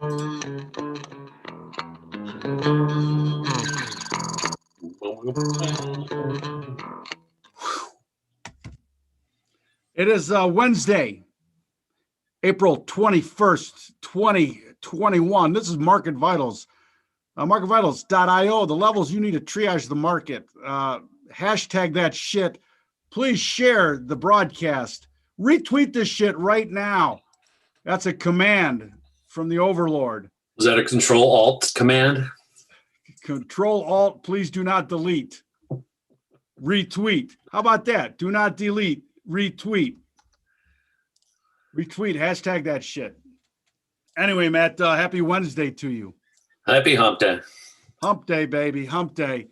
It is Wednesday, April 21st, 2021. This is Market Vitals, marketvitals.io, the levels you need to triage the market. Hashtag that shit. Please share the broadcast. Retweet this shit right now. That's a command from the overlord. Is that a Control-Alt command? Control-Alt, please do not delete. Retweet. How about that? Do not delete. Retweet. Retweet. Hashtag that shit. Anyway, Matt, happy Wednesday to you. Happy hump day. Hump day, baby. Hump day.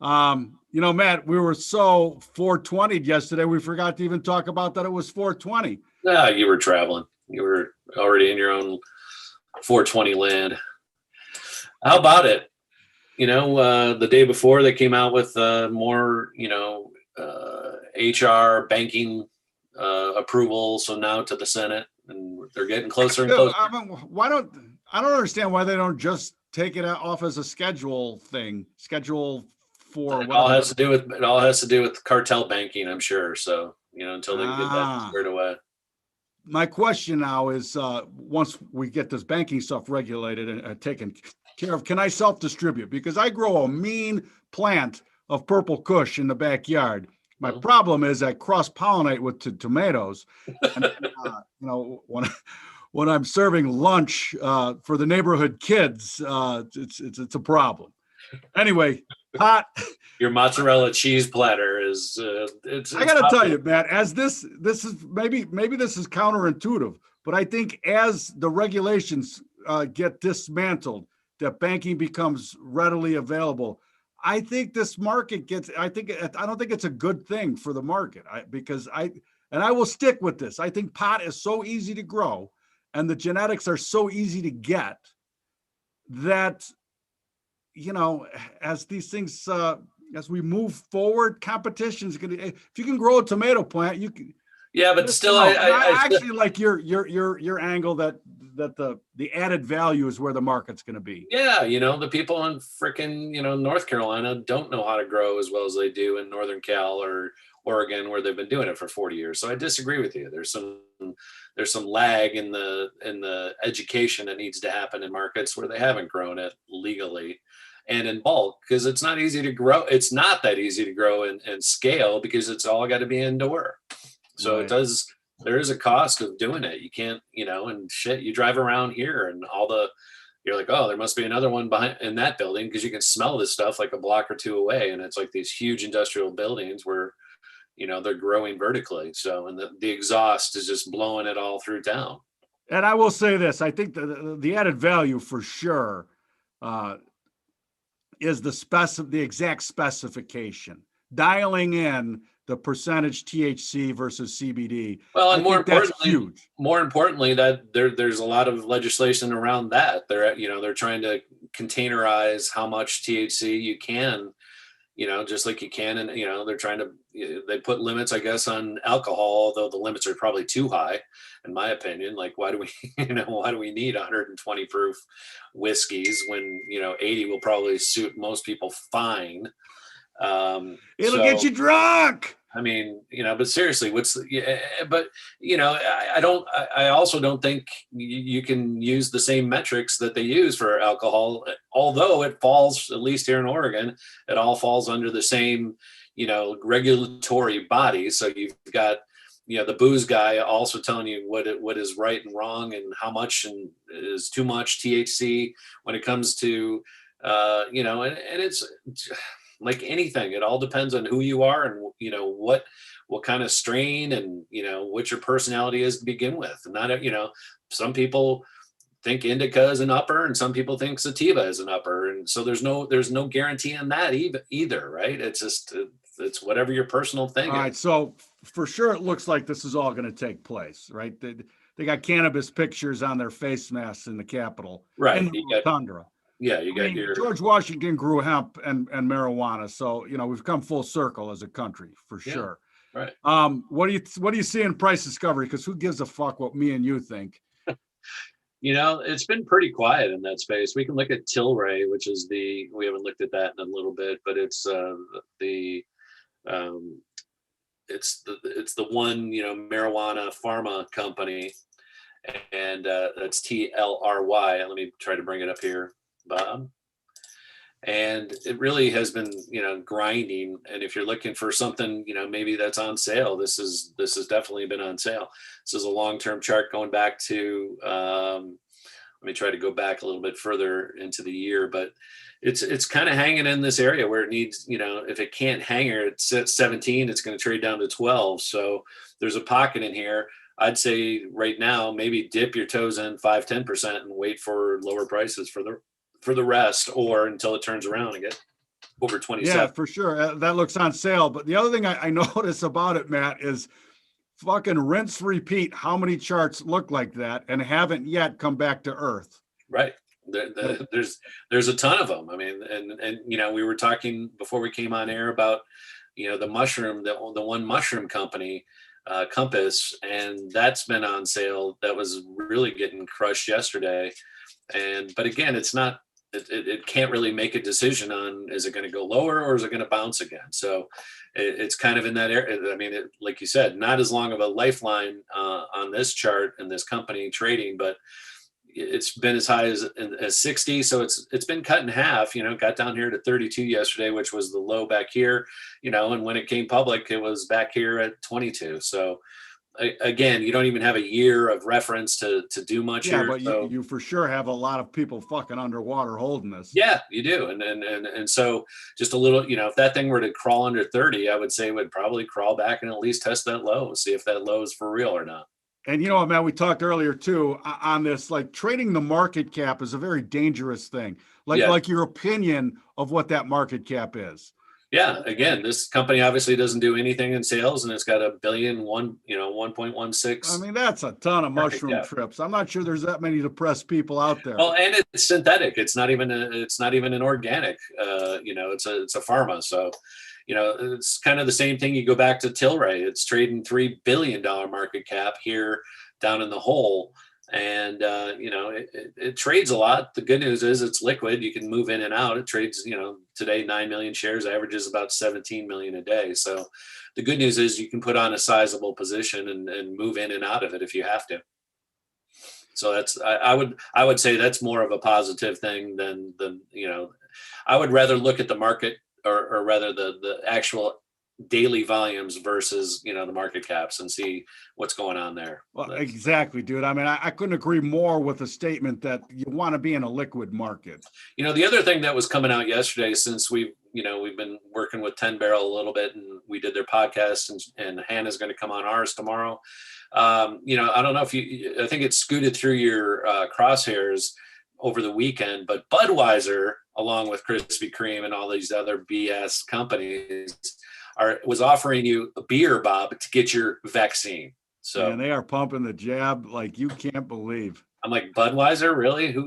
Matt, we were so 420 yesterday, we forgot to even talk about that it was 420. Yeah, you were traveling. You were already in your own 420 land. How about it? The day before they came out with more, HR banking approval. So now to the Senate, and they're getting closer and closer. I don't understand why they don't just take it off as a schedule thing. Schedule for it all has to do with cartel banking, I'm sure. So until they get that squared away. My question now is, once we get this banking stuff regulated and taken care of, can I self-distribute? Because I grow a mean plant of purple kush in the backyard. My problem is I cross-pollinate with tomatoes. And, when I'm serving lunch for the neighborhood kids, it's a problem. Anyway, pot. Your mozzarella cheese platter is. I got to tell you, Matt, as this is maybe this is counterintuitive, but I think as the regulations get dismantled, that banking becomes readily available. I think this market gets. I don't think it's a good thing for the market. I will stick with this. I think pot is so easy to grow, and the genetics are so easy to get that, as these things, as we move forward, competition is going to. If you can grow a tomato plant, you can. Yeah, but still, I actually like your angle that the added value is where the market's going to be. Yeah, the people in frickin' North Carolina don't know how to grow as well as they do in Northern Cal or Oregon, where they've been doing it for 40 years. So I disagree with you. There's some lag in the education that needs to happen in markets where they haven't grown it legally and in bulk, because it's not easy to grow. It's not that easy to grow and scale, because it's all got to be indoor. So right. There is a cost of doing it. You can't, and shit, you drive around here and you're like, oh, there must be another one behind in that building, because you can smell this stuff like a block or two away. And it's like these huge industrial buildings where, they're growing vertically. So, and the exhaust is just blowing it all through town. And I will say this, I think the added value for sure is the exact specification, dialing in the percentage THC versus CBD. Well, and more importantly, that there's a lot of legislation around that. They're trying to containerize how much THC you can, just like you can, and they put limits, I guess, on alcohol, although the limits are probably too high, in my opinion. Like, why do we need 120 proof whiskeys when 80 will probably suit most people fine? It'll get you drunk. I mean, but seriously, I also don't think you can use the same metrics that they use for alcohol, although it falls, at least here in Oregon, it all falls under the same, regulatory body. So you've got, the booze guy also telling you what is right and wrong, and how much and is too much THC when it comes to, and it's like anything, it all depends on who you are and what kind of strain and what your personality is to begin with. And not some people think indica is an upper, and some people think sativa is an upper, and so there's no guarantee on that either, right? It's just it's whatever your personal thing. All right, so for sure it looks like this is all going to take place, right? They got cannabis pictures on their face masks in the Capitol, right? In the tundra. Yeah, you got George Washington grew hemp and marijuana, so we've come full circle as a country for sure. Right. What do you see in price discovery? Because who gives a fuck what me and you think? It's been pretty quiet in that space. We can look at Tilray, which is we haven't looked at that in a little bit, but it's the um, it's the one, marijuana pharma company, and that's TLRY. Let me try to bring it up here, Bob. And it really has been, grinding. And if you're looking for something, maybe that's on sale, this has definitely been on sale. This is a long-term chart going back to, let me try to go back a little bit further into the year, but it's kind of hanging in this area where it needs, if it can't hang here, it's at 17, it's going to trade down to 12. So there's a pocket in here. I'd say right now, maybe dip your toes in 5-10% and wait for lower prices for the rest, or until it turns around and get over 27. Yeah, for sure. That looks on sale. But the other thing I notice about it, Matt, is fucking rinse, repeat how many charts look like that and haven't yet come back to earth. Right. There's a ton of them. I mean, and we were talking before we came on air about, the mushroom, the one mushroom company, Compass, and that's been on sale. That was really getting crushed yesterday. But again, it's not, it can't really make a decision on, is it going to go lower or is it going to bounce again? So it's kind of in that area. I mean, like you said, not as long of a lifeline on this chart and this company trading, but it's been as high as 60. So it's been cut in half, got down here to 32 yesterday, which was the low back here, and when it came public, it was back here at 22. So again, you don't even have a year of reference to do much here. But you for sure have a lot of people fucking underwater holding this. Yeah, you do. And so just a little, if that thing were to crawl under 30, I would say it would probably crawl back and at least test that low, see if that low is for real or not. And man, we talked earlier too on this, like trading the market cap is a very dangerous thing. Like your opinion of what that market cap is. Yeah. Again, this company obviously doesn't do anything in sales, and it's got $1 billion, 1.16. I mean, that's a ton of mushroom trips. I'm not sure there's that many depressed people out there. Well, and it's synthetic. It's not even an organic. It's a pharma. So, it's kind of the same thing. You go back to Tilray. It's trading $3 billion market cap here down in the hole. And, it trades a lot. The good news is it's liquid. You can move in and out. It trades, today, 9 million shares, averages about 17 million a day. So the good news is you can put on a sizable position and move in and out of it if you have to. So I would say that's more of a positive thing than I would rather look at the market or rather the actual daily volumes versus the market caps and see what's going on there. Well, exactly, dude. I mean, I couldn't agree more with the statement that you want to be in a liquid market. The other thing that was coming out yesterday, since we've been working with 10 Barrel a little bit, and we did their podcast, and Hannah's going to come on ours tomorrow. I don't know if I think it scooted through your crosshairs over the weekend, but Budweiser, along with Krispy Kreme and all these other BS companies, was offering you a beer, Bob, to get your vaccine. So they are pumping the jab like you can't believe. I'm like, Budweiser, really?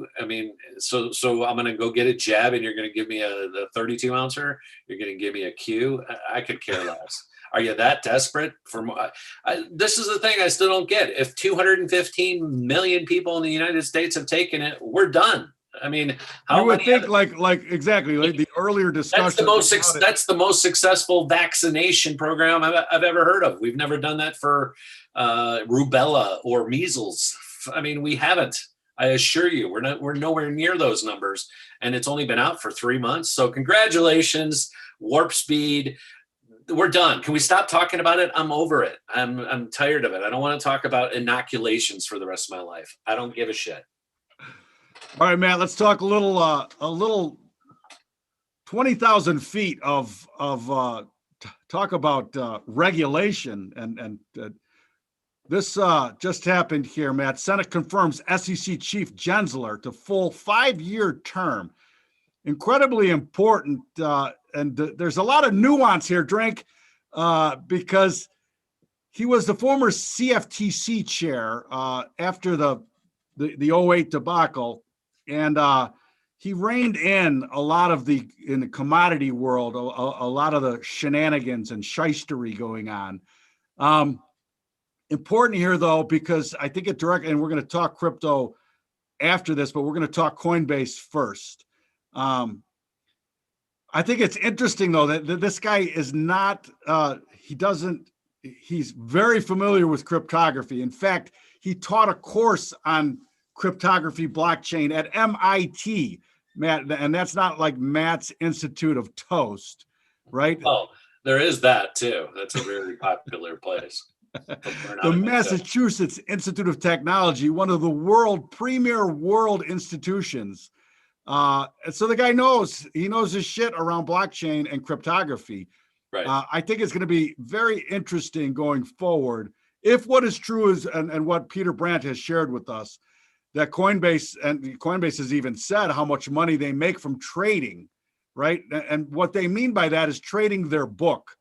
So I'm going to go get a jab, and you're going to give me a 32 ouncer? You're going to give me a Q? I could care less. Are you that desperate for more? This is the thing I still don't get. If 215 million people in the United States have taken it, we're done. I mean, how you would think like exactly like the earlier discussion. That's the most successful vaccination program I've ever heard of. We've never done that for rubella or measles. I mean, we haven't. I assure you, we're nowhere near those numbers, and it's only been out for 3 months. So congratulations, Warp Speed. We're done. Can we stop talking about it? I'm over it. I'm tired of it. I don't want to talk about inoculations for the rest of my life. I don't give a shit. All right, Matt, let's talk a little 20,000 feet of talk about regulation. And this just happened here, Matt. Senate confirms SEC Chief Gensler to full 5-year term. Incredibly important. And there's a lot of nuance here, Drink, because he was the former CFTC chair after the 08 debacle. And he reined in a lot of in the commodity world, a lot of the shenanigans and shystery going on. Important here, though, because I think and we're going to talk crypto after this, but we're going to talk Coinbase first. I think it's interesting though that this guy is not, he's very familiar with cryptography. In fact, he taught a course on cryptography blockchain at MIT, Matt, and that's not like Matt's Institute of Toast, right? Oh, there is that too. That's a very popular place. The Massachusetts Institute of Technology, one of the premier world institutions. So the guy knows his shit around blockchain and cryptography. Right. I think it's going to be very interesting going forward if what is true is, and what Peter Brandt has shared with us, that Coinbase has even said how much money they make from trading, right? And what they mean by that is trading their book.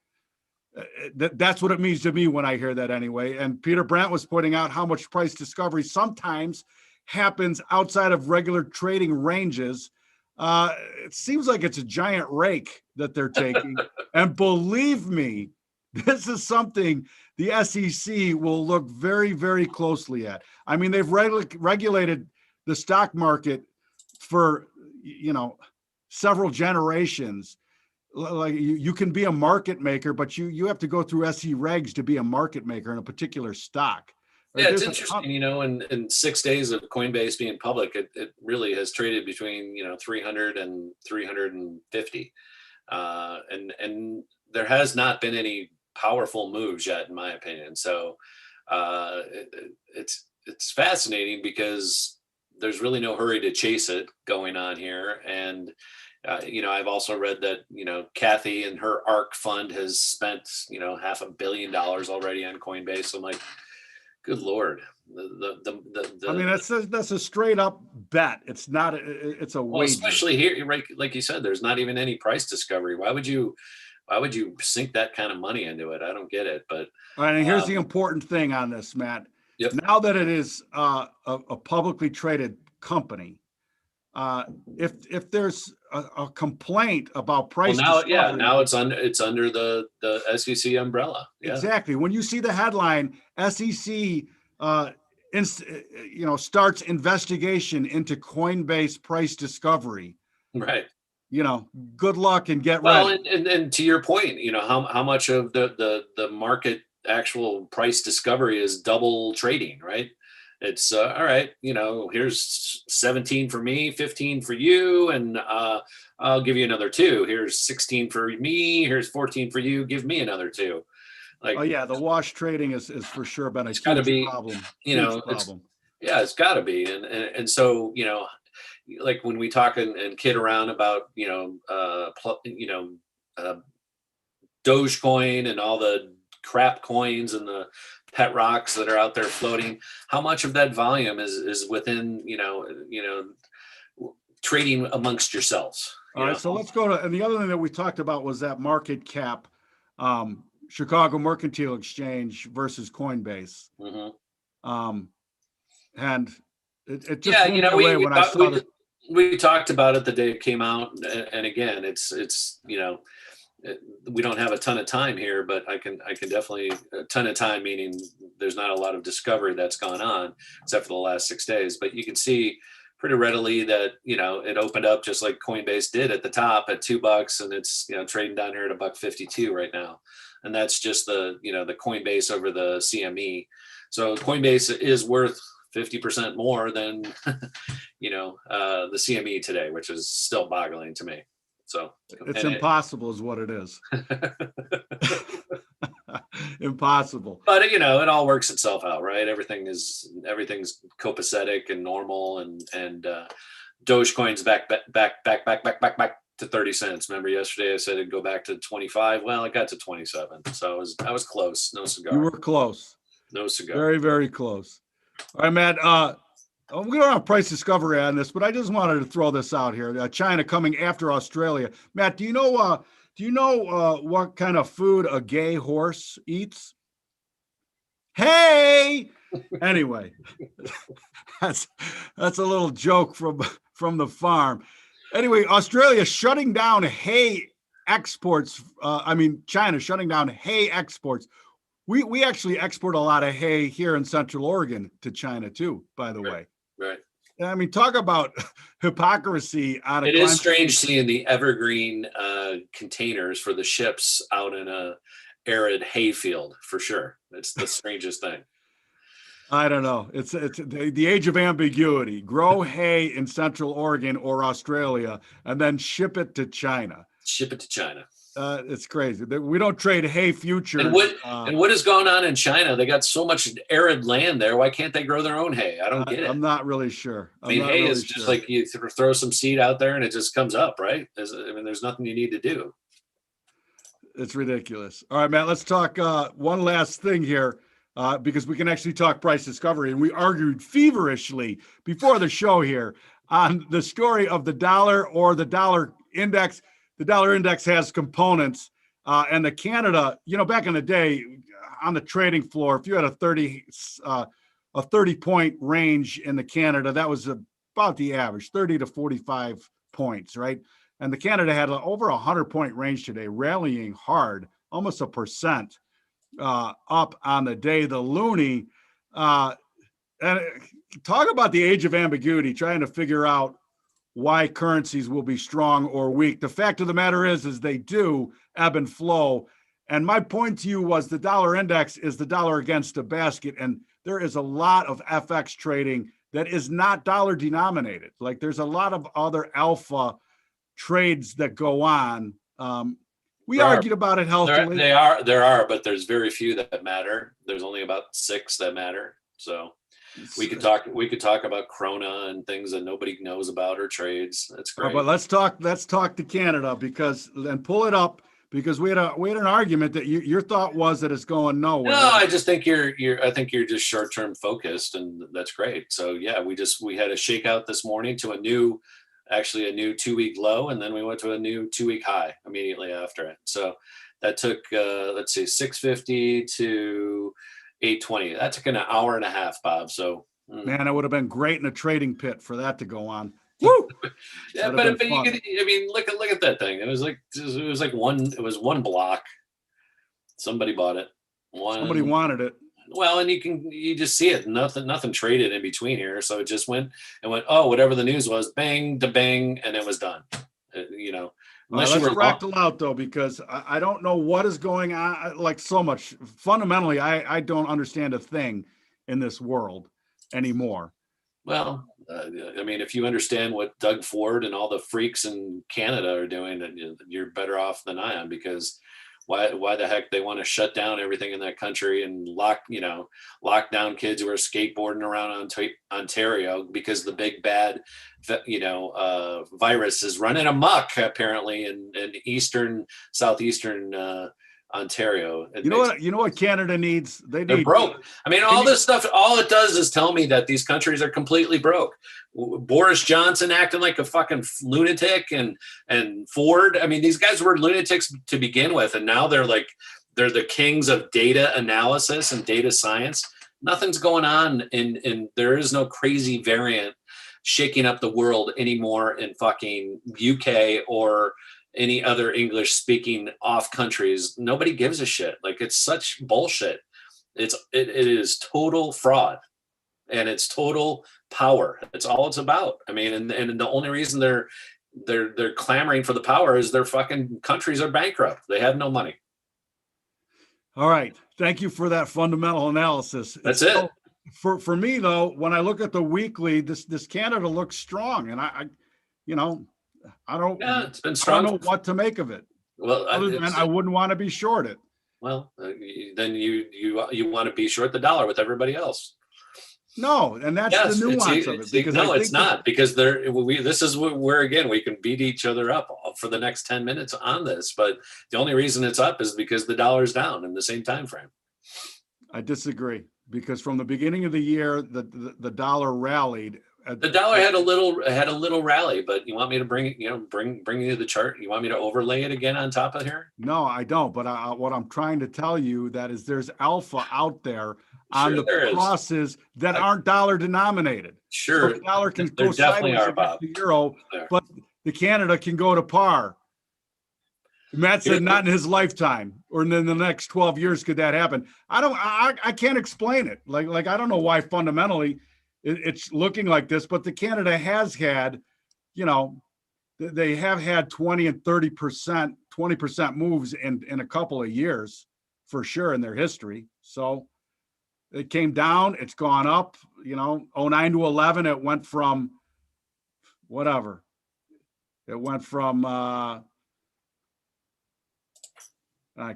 That's what it means to me when I hear that anyway. And Peter Brandt was pointing out how much price discovery sometimes happens outside of regular trading ranges. It seems like it's a giant rake that they're taking. And believe me, this is something the SEC will look very, very closely at. I mean, they've regulated the stock market for, several generations. Like you can be a market maker, but you have to go through SE regs to be a market maker in a particular stock. Yeah, it's interesting, in 6 days of Coinbase being public, it really has traded between, 300 and 350. And there has not been any powerful moves yet, in my opinion. So it's fascinating because there's really no hurry to chase it going on here. And I've also read that, Kathy and her ARK fund has spent, $500 million already on Coinbase. So I'm like, good Lord. I mean, that's a straight up bet. It's not, it's a wager. Especially here, right? Like you said, there's not even any price discovery. Why would you sink that kind of money into it? I don't get it. But all right, and here's the important thing on this, Matt. Yep. Now that it is a publicly traded company, if there's a complaint about price discovery, now it's under the SEC umbrella. Yeah. Exactly. When you see the headline, SEC starts investigation into Coinbase price discovery, right? Good luck and get ready. And to your point, how much of the market actual price discovery is double trading, right? It's all right, here's 17 for me, 15 for you, and I'll give you another 2. Here's 16 for me, here's 14 for you, give me another 2. Like, oh yeah, the wash trading is for sure been a huge problem. It's got to be, and so like when we talk and kid around about Dogecoin and all the crap coins and the pet rocks that are out there floating, how much of that volume is within trading amongst yourselves? All right, so let's go to, and the other thing that we talked about was that market cap, Chicago Mercantile Exchange versus Coinbase. Mm-hmm. And it just blew me away when I saw that. We talked about it the day it came out, and again, it's we don't have a ton of time here, but I can definitely, a ton of time meaning there's not a lot of discovery that's gone on except for the last 6 days. But you can see pretty readily that it opened up just like Coinbase did at the top at $2, and it's trading down here at $1.52 right now, and that's just the the Coinbase over the CME. So Coinbase is worth 50% more than the CME today, which is still boggling to me. So it's impossible is what it is. Impossible. But it all works itself out, right? Everything's copacetic and normal, and Dogecoin's back to 30 cents. Remember yesterday I said it'd go back to 25. Well, it got to 27. So I was close. No cigar. You were close. No cigar. Very, very close. All right, Matt. We don't have price discovery on this, but I just wanted to throw this out here. China coming after Australia. Matt, do you know what kind of food a gay horse eats? Hey! Anyway, that's a little joke from the farm. Anyway, Australia shutting down hay exports. China shutting down hay exports. We actually export a lot of hay here in Central Oregon to China too, by the way. Right. I mean, talk about hypocrisy on a It is climate. strange seeing the evergreen containers for the ships out in a arid hayfield, for sure. It's the strangest thing. I don't know. It's the age of ambiguity. Grow hay in Central Oregon or Australia, and then ship it to China. Ship it to China. It's crazy. We don't trade hay futures. And what is going on in China? They got so much arid land there. Why can't they grow their own hay? I don't get it. I'm not really sure. I mean, hay is just like you throw some seed out there and it just comes up, right? There's nothing you need to do. It's ridiculous. All right, Matt, let's talk one last thing here because we can actually talk price discovery. And we argued feverishly before the show here on the story of the dollar or the dollar index. The dollar index has components, and the Canada, back in the day on the trading floor, if you had a 30-point range in the Canada, that was about the average, 30 to 45 points, right? And the Canada had over 100-point range today, rallying hard, almost 1% up on the day. The loonie, and talk about the age of ambiguity, trying to figure out why currencies will be strong or weak. The fact of the matter is they do ebb and flow. And my point to you was the dollar index is the dollar against a basket. And there is a lot of FX trading that is not dollar denominated. Like there's a lot of other alpha trades that go on. We argued about it healthily. There are, but there's very few that matter. There's only about 6 that matter. So we could talk about Krona and things that nobody knows about or trades. That's great. But let's talk to Canada and pull it up because we had an argument that your thought was that it's going nowhere. No, I just think you're just short-term focused, and that's great. So yeah, we had a shakeout this morning to a new 2-week low, and then we went to a new 2-week high immediately after it. So that took 650 to 820. That took an hour and a half, Bob. So man, it would have been great in a trading pit for that to go on. Woo! Yeah, but you could, I mean, look at that thing. It was like one block. Somebody bought it. Somebody wanted it. Well, and you just see it. Nothing traded in between here. So it just went, oh, whatever the news was, bang to bang, and it was done. Let's fractal out though, because I don't know what is going on. Like so much fundamentally, I don't understand a thing in this world anymore. Well, I mean, if you understand what Doug Ford and all the freaks in Canada are doing, then you're better off than I am, because why the heck they want to shut down everything in that country and lock down kids who are skateboarding around Ontario because the big bad virus is running amok apparently in southeastern Ontario. You know what Canada needs? They're broke. I mean, all this stuff, all it does is tell me that these countries are completely broke. Boris Johnson acting like a fucking lunatic, and Ford. I mean, these guys were lunatics to begin with, and now they're the kings of data analysis and data science. Nothing's going on in there is no crazy variant shaking up the world anymore in fucking UK or any other English speaking off countries. Nobody gives a shit. Like, it's such bullshit. It is total fraud, and it's total power. That's all it's about. I mean, and the only reason they're clamoring for the power is their fucking countries are bankrupt. They have no money. All right. Thank you for that fundamental analysis. That's it. For me though, when I look at the weekly, this Canada looks strong, and I don't. Yeah, it's been strong. I don't know what to make of it. Well, other than I wouldn't want to be short it. Well, then you want to be short the dollar with everybody else. No, and that's the nuance of it. Because it's not, because this is where again we can beat each other up for the next 10 minutes on this. But the only reason it's up is because the dollar's down in the same time frame. I disagree, because from the beginning of the year, the dollar rallied. The dollar had a little rally, but you want me to bring you the chart? You want me to overlay it again on top of here? No, I don't. But what I'm trying to tell you that is there's alpha out there on the crosses that aren't dollar denominated. Sure, so the dollar can go sideways against the euro, but the Canada can go to par. Matt said not in his lifetime, or in the next 12 years could that happen. I can't explain it. Like I don't know why fundamentally. it's looking like this, but the Canada has had, you know, they have had 20 and 30%, 20% moves in a couple of years for sure in their history. So it came down, it's gone up, you know, 09 to 11, it went from whatever. It went from, I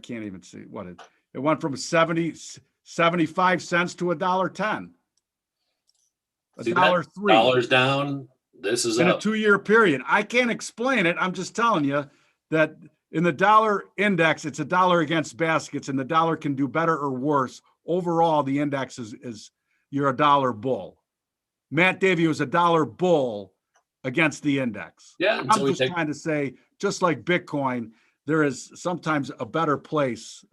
can't even see what it went from 75 cents to $1.10. $1.03 dollars down. This is in up. a 2-year period. I can't explain it. I'm just telling you that in the dollar index, it's a dollar against baskets, and the dollar can do better or worse. Overall, the index is you're a dollar bull. Matt Davey was a dollar bull against the index. Yeah, I'm just trying to say, just like Bitcoin, there is sometimes a better place.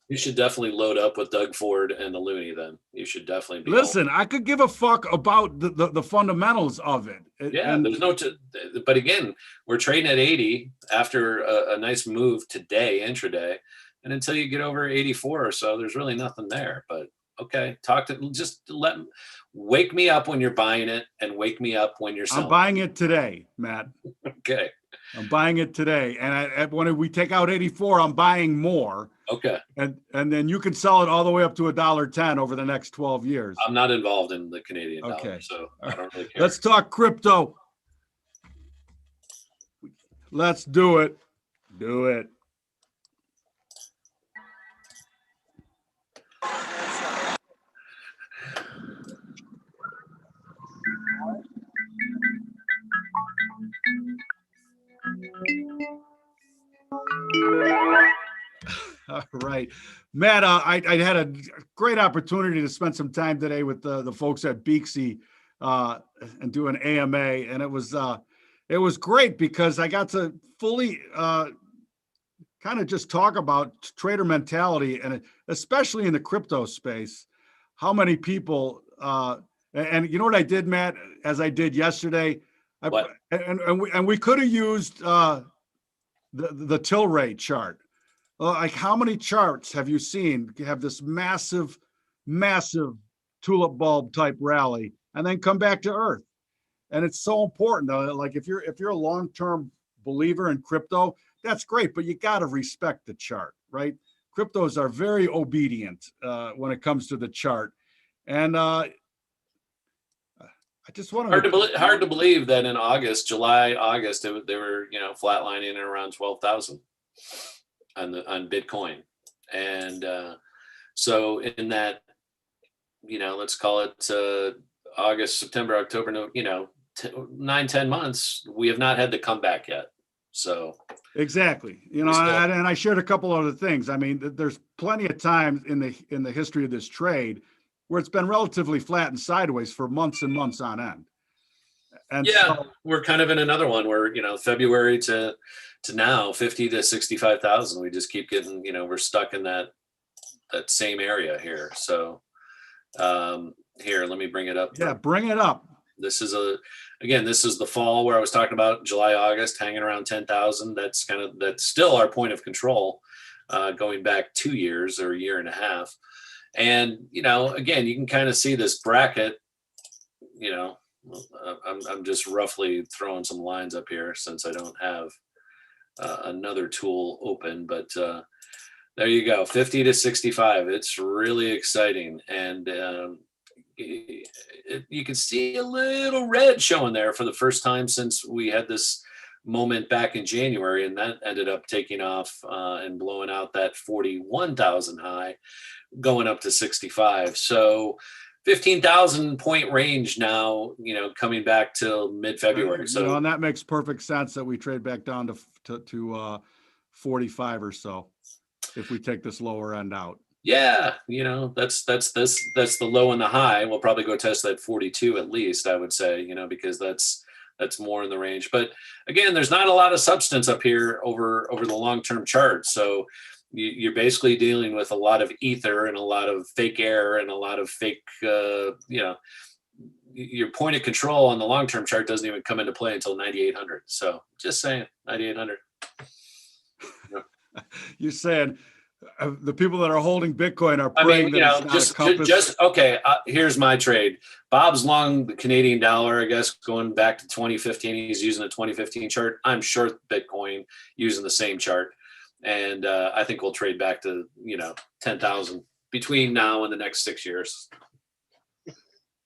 You should definitely load up with Doug Ford and the Looney. Then you should definitely be. Listen, I could give a fuck about the fundamentals of it. Yeah, and there's no. But again, we're trading at 80 after a nice move today, intraday, and until you get over 84 or so, there's really nothing there. But okay, wake me up when you're buying it, and wake me up when you're selling. I'm buying it today, Matt. Okay. I'm buying it today, and when we take out 84, I'm buying more. Okay. And then you can sell it all the way up to $1.10 over the next 12 years. I'm not involved in the Canadian dollar, Okay. so I don't really care. Let's talk crypto. Let's do it. Do it. All right, Matt, I had a great opportunity to spend some time today with the folks at Beaksy and do an AMA, and it was great because I got to fully kind of just talk about trader mentality, and especially in the crypto space, how many people and you know what I did, Matt, as I did yesterday, we could have used the till rate chart. Like, how many charts have you seen have this massive tulip bulb type rally and then come back to earth? And it's so important. Like, if you're a long-term believer in crypto, that's great, but you got to respect the chart, right? Cryptos are very obedient when it comes to the chart, and I just want to hard to believe that in July, August, they were flatlining at around 12,000 on Bitcoin, and so in that let's call it August, September, October, 9-10 months, we have not had to come back yet. So exactly, and I shared a couple other things. I mean, there's plenty of times in the history of this trade where it's been relatively flat and sideways for months and months on end. And so we're kind of in another one where February to now 50 to 65,000. We just keep getting we're stuck in that same area here. So here, let me bring it up. Yeah, bring it up. This is the fall where I was talking about July, August, hanging around 10,000. That's still our point of control, going back 2 years or a year and a half. And, again, you can kind of see this bracket, I'm just roughly throwing some lines up here since I don't have another tool open, but there you go, 50 to 65. It's really exciting. And you can see a little red showing there for the first time since we had this moment back in January, and that ended up taking off and blowing out that 41,000 high, going up to 65. So 15,000 point range now, coming back till mid-February. So and that makes perfect sense that we trade back down to 45 or so if we take this lower end out. Yeah, that's the low and the high. We'll probably go test that 42 at least, I would say, because that's more in the range. But again, there's not a lot of substance up here over the long-term chart. So you're basically dealing with a lot of ether and a lot of fake air and a lot of fake, your point of control on the long-term chart doesn't even come into play until 9,800. So just saying, 9,800. You're saying The people that are holding Bitcoin are I praying mean, that it's not a compass. okay. Here's my trade. Bob's long the Canadian dollar, I guess, going back to 2015. He's using a 2015 chart. I'm short Bitcoin using the same chart, and I think we'll trade back to 10,000 between now and the next 6 years.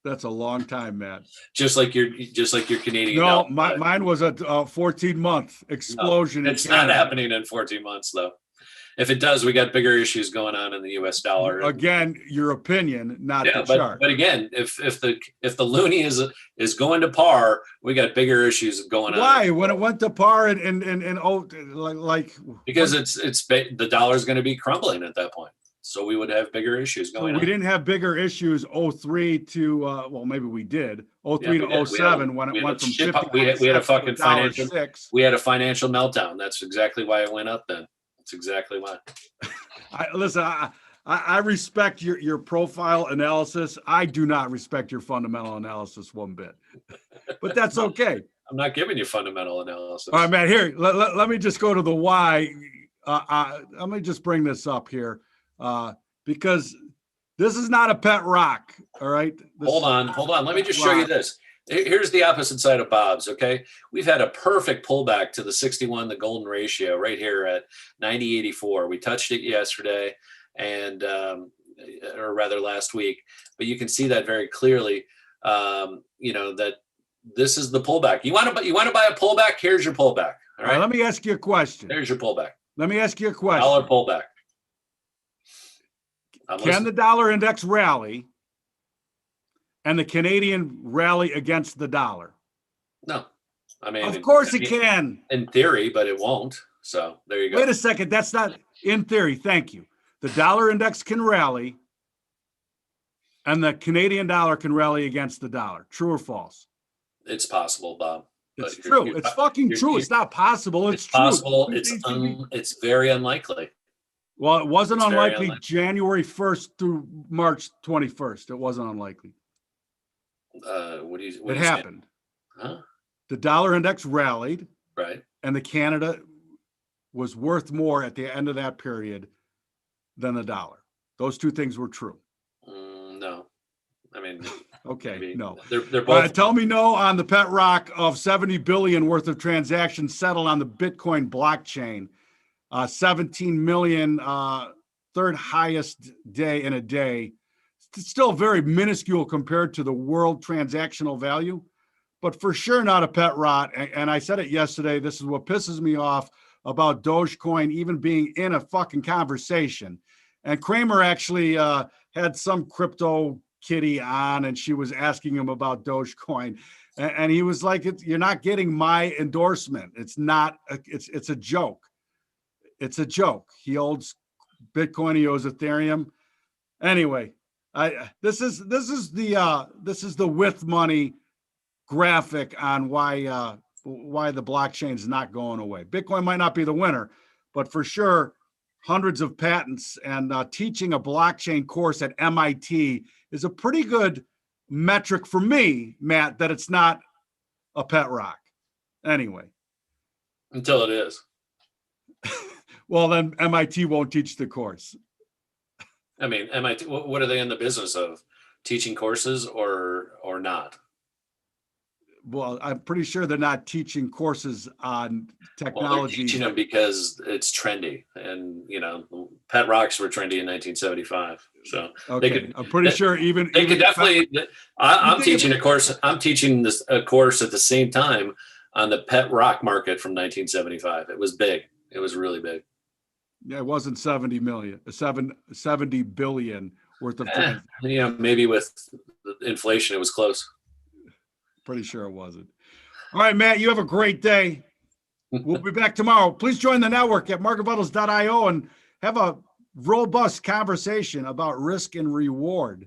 That's a long time, Matt. Just like your Canadian. No, dollar. mine was a 14-month explosion. No, it's not happening in 14 months, though. If it does, we got bigger issues going on in the U.S. dollar. Again, your opinion, not the chart. But again, if the loonie is going to par, we got bigger issues going on. Why? When it went to par and because the dollar is going to be crumbling at that point, so we would have bigger issues going on. We didn't have bigger issues 03 to well, maybe we did 03 to 07 when it went from 50. We had a fucking financial. $6. We had a financial meltdown. That's exactly why it went up then. That's exactly why. Listen, I respect your profile analysis. I do not respect your fundamental analysis one bit, but that's okay. I'm not giving you fundamental analysis. All right, Matt, here, let me just go to the why. Let me just bring this up here because this is not a pet rock, all right? Hold on. Let me just show you this. Here's the opposite side of Bob's, okay? We've had a perfect pullback to the 61, the golden ratio, right here at 90.84. We touched it yesterday, and or rather last week, but you can see that very clearly, that this is the pullback. You want to buy a pullback? Here's your pullback, all right? Let me ask you a question. There's your pullback. Let me ask you a question. Dollar pullback. Can the dollar index rally and the Canadian rally against the dollar? No. I mean, of course it can. In theory, but it won't. So there you go. Wait a second. That's not in theory. Thank you. The dollar index can rally and the Canadian dollar can rally against the dollar. True or false? It's possible, Bob. It's true. It's fucking true. It's not possible. It's true. Possible. It's very unlikely. Well, it wasn't unlikely January 1st through March 21st. It wasn't unlikely. It happened. Huh? The dollar index rallied, right, and the Canada was worth more at the end of that period than the dollar. Those two things were true. No, I mean, okay, maybe. No. They're both. Tell me no on the pet rock of 70 billion worth of transactions settled on the Bitcoin blockchain. 17 million, third highest day in a day. It's still very minuscule compared to the world transactional value, but for sure not a pet rot. And I said it yesterday. This is what pisses me off about Dogecoin even being in a fucking conversation. And Kramer actually had some crypto kitty on, and she was asking him about Dogecoin, and he was like, "You're not getting my endorsement. It's not. It's a joke. It's a joke. He owns Bitcoin. He owns Ethereum. Anyway." This is the with money graphic on why the blockchain is not going away. Bitcoin might not be the winner, but for sure, hundreds of patents and teaching a blockchain course at MIT is a pretty good metric for me, Matt, that it's not a pet rock. Anyway, until it is. Well, then MIT won't teach the course. I mean, MIT, what are they in the business of? Teaching courses or not? Well, I'm pretty sure they're not teaching courses on technology. Well, they're teaching them because it's trendy. And, pet rocks were trendy in 1975. So okay. I'm pretty sure even could definitely, I'm teaching a course. I'm teaching a course at the same time on the pet rock market from 1975. It was big. It was really big. Yeah, it wasn't 70 billion worth of maybe with inflation, it was close. Pretty sure it wasn't. All right, Matt, you have a great day. We'll be back tomorrow. Please join the network at marketvitals.io and have a robust conversation about risk and reward.